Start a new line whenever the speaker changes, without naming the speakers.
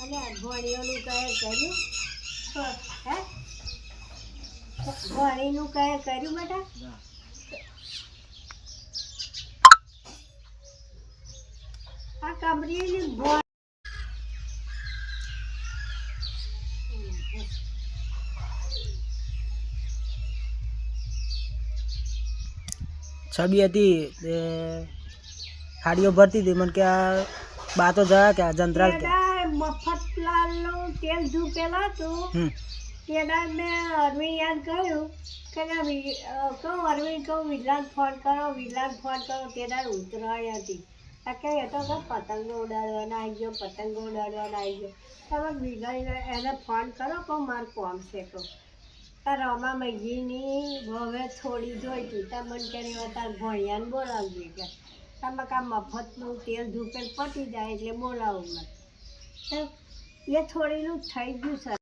ભણીઓનું કહે કર્યું હે ભણીનું કહે કર્યું બેટા આ કમરીની
છબી હતી તે હાડીઓ ભરતી હતી મને કે આ બાતો જયા કે જંત્રાલ કે
મફતલાલનું તેલ ધૂપેલું હતું તેના મેં અરવિંદ યાદ કર્યું કે કહું અરવિંદ કહું વિલાન ફોન કરો તેના ઉતરાય હતી કે એ તો પતંગો ઉડાડવાના આવી ગયો તમે વિલાઈને એને ફોન કરો કહું મારું કોમ છે કહું રમા મગીની હવે થોડી જોઈતી તમે મને કરી તાર ભણિયાને બોલાવજો કે તમે કાં મફતનું તેલ ધૂપેલ પતી જાય એટલે બોલાવું મને એ થોડીનું થઈ ગયું સર